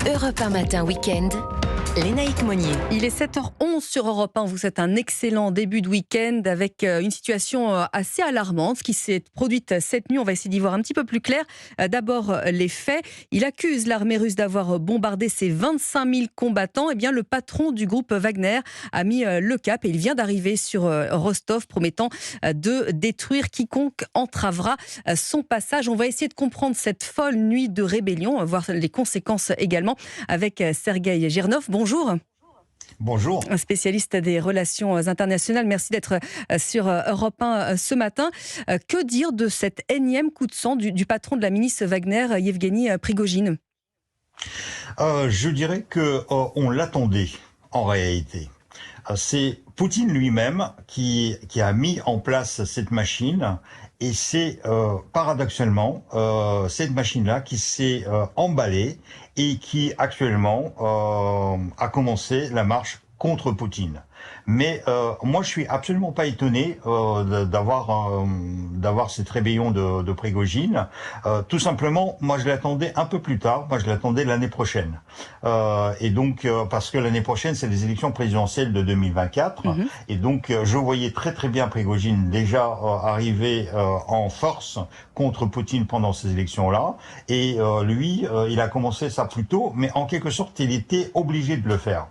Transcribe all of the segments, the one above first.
Europe 1 Matin Week-end, Lénaïque Monnier. Il est 7h11 sur Europe 1. Vous souhaite un excellent début de week-end avec une situation assez alarmante qui s'est produite cette nuit. On va essayer d'y voir un petit peu plus clair. D'abord, les faits. Il accuse l'armée russe d'avoir bombardé ses 25 000 combattants. Eh bien, le patron du groupe Wagner a mis le cap et il vient d'arriver sur Rostov, promettant de détruire quiconque entravera son passage. On va essayer de comprendre cette folle nuit de rébellion, voir les conséquences également avec Sergueï Girnov. Bonjour. Bonjour. Un spécialiste des relations internationales. Merci d'être sur Europe 1 ce matin. Que dire de cet énième coup de sang du patron de la milice Wagner, Yevgeny Prigojine ? Je dirais qu'on l'attendait en réalité. C'est Poutine lui-même qui a mis en place cette machine et c'est paradoxalement cette machine-là qui s'est emballée et qui actuellement a commencé la marche contre Poutine. Mais moi, je suis absolument pas étonné d'avoir cette rébellion de Prigojine. Tout simplement, moi, je l'attendais un peu plus tard. Moi, je l'attendais l'année prochaine. Et donc, parce que l'année prochaine, c'est les élections présidentielles de 2024. Mm-hmm. Et donc, je voyais très bien Prigojine déjà arriver en force contre Poutine pendant ces élections-là. Et lui, il a commencé ça plus tôt, mais en quelque sorte, il était obligé de le faire.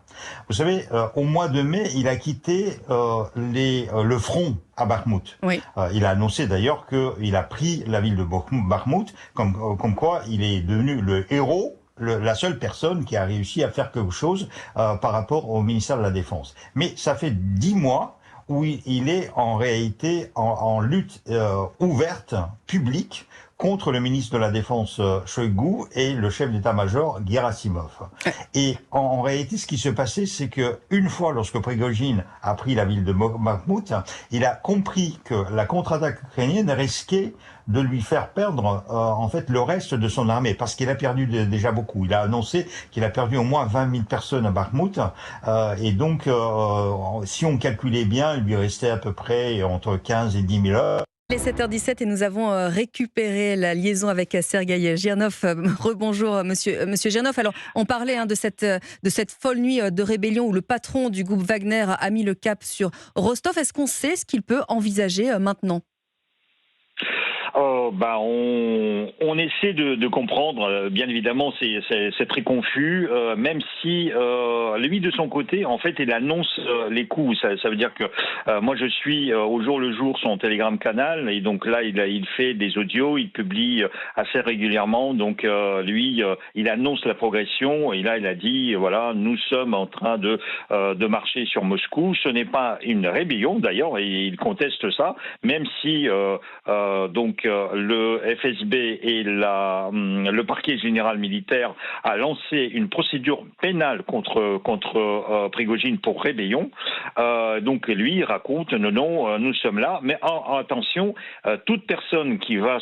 Vous savez, au mois de mai, il a quitté le front à Bakhmout. Oui. Il a annoncé d'ailleurs qu'il a pris la ville de Bakhmout, comme quoi il est devenu le héros, la seule personne qui a réussi à faire quelque chose par rapport au ministère de la Défense. Mais ça fait 10 mois où il est en réalité en lutte ouverte, publique, contre le ministre de la Défense Shoigu et le chef d'état-major Gerasimov. Et en réalité, ce qui se passait, c'est que une fois, lorsque Prigojine a pris la ville de Bakhmout, il a compris que la contre-attaque ukrainienne risquait de lui faire perdre en fait le reste de son armée, parce qu'il a perdu déjà beaucoup. Il a annoncé qu'il a perdu au moins 20 000 personnes à Bakhmout, et donc si on calculait bien, il lui restait à peu près entre 15 et 10 000 heures. Il est 7h17 et nous avons récupéré la liaison avec Sergueï Girnov. Rebonjour monsieur Girnov. Alors on parlait de cette folle nuit de rébellion où le patron du groupe Wagner a mis le cap sur Rostov. Est-ce qu'on sait ce qu'il peut envisager maintenant ? On essaie de comprendre. Bien évidemment, c'est très confus. Même si lui de son côté, en fait, il annonce les coups. Ça veut dire que moi, je suis au jour le jour son Telegram canal, et donc là, il fait des audios, il publie assez régulièrement. Donc lui, il annonce la progression. Et là, il a dit voilà, nous sommes en train de marcher sur Moscou. Ce n'est pas une rébellion d'ailleurs, et il conteste ça, même si le FSB et le parquet général militaire a lancé une procédure pénale contre Prigojine pour rébellion. Donc lui, il raconte non, nous sommes là, mais attention, toute personne qui va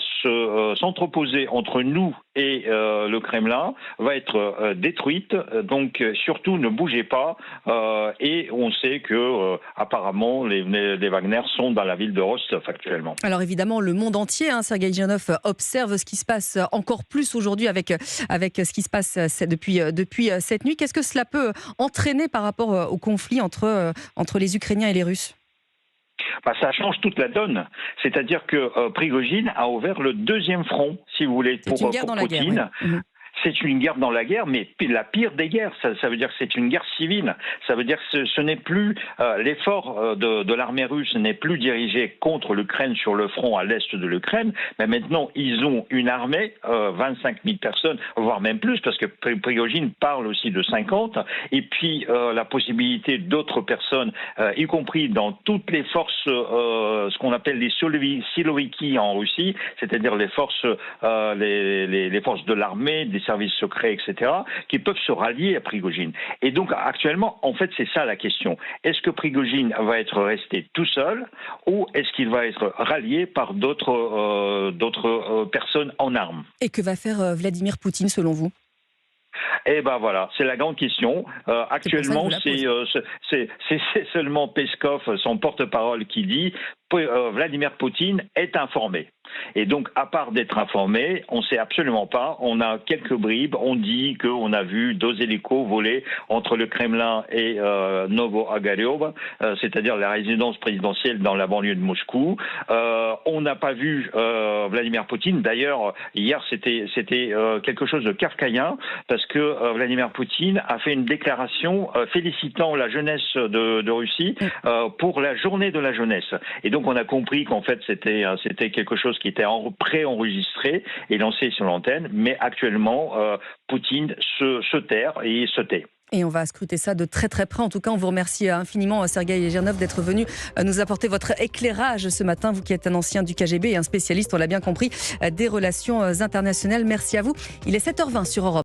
s'entreposer entre nous et le Kremlin va être détruite. Donc surtout, ne bougez pas. Et on sait que apparemment les Wagner sont dans la ville de Rostov actuellement. Alors évidemment, le monde entier, Sergueï Girnov, observe ce qui se passe encore plus aujourd'hui avec ce qui se passe depuis cette nuit. Qu'est-ce que cela peut entraîner par rapport au conflit entre les Ukrainiens et les Russes ? Ça change toute la donne. C'est-à-dire que Prigojine a ouvert le deuxième front, si vous voulez, pour Poutine. Guerre, oui. C'est une guerre dans la guerre, mais la pire des guerres. Ça veut dire que c'est une guerre civile. Ça veut dire que ce n'est plus l'effort de l'armée russe n'est plus dirigé contre l'Ukraine sur le front à l'est de l'Ukraine, mais maintenant ils ont une armée, 25 000 personnes, voire même plus, parce que Prigojine parle aussi de 50, et puis la possibilité d'autres personnes, y compris dans toutes les forces, ce qu'on appelle les siloviki en Russie, c'est-à-dire les forces de l'armée, des services secrets, etc., qui peuvent se rallier à Prigojine. Et donc, actuellement, en fait, c'est ça la question. Est-ce que Prigojine va être resté tout seul ou est-ce qu'il va être rallié par d'autres personnes en armes ? Et que va faire Vladimir Poutine, selon vous ? Eh ben voilà, c'est la grande question. Actuellement, c'est seulement Peskov, son porte-parole, qui dit Vladimir Poutine est informé. Et donc, à part d'être informé, on ne sait absolument pas. On a quelques bribes. On dit qu'on a vu 2 hélicos voler entre le Kremlin et Novo-Ogarev, c'est-à-dire la résidence présidentielle dans la banlieue de Moscou. On n'a pas vu Vladimir Poutine. D'ailleurs, hier, c'était quelque chose de kafkaïen, parce que Vladimir Poutine a fait une déclaration félicitant la jeunesse de Russie pour la journée de la jeunesse. Et donc, on a compris qu'en fait, c'était quelque chose qui était pré-enregistré et lancé sur l'antenne, mais actuellement, Poutine se terre et se tait. Et on va scruter ça de très très près. En tout cas, on vous remercie infiniment, Sergueï Girnov, d'être venu nous apporter votre éclairage ce matin. Vous qui êtes un ancien du KGB et un spécialiste, on l'a bien compris, des relations internationales. Merci à vous. Il est 7h20 sur Europe.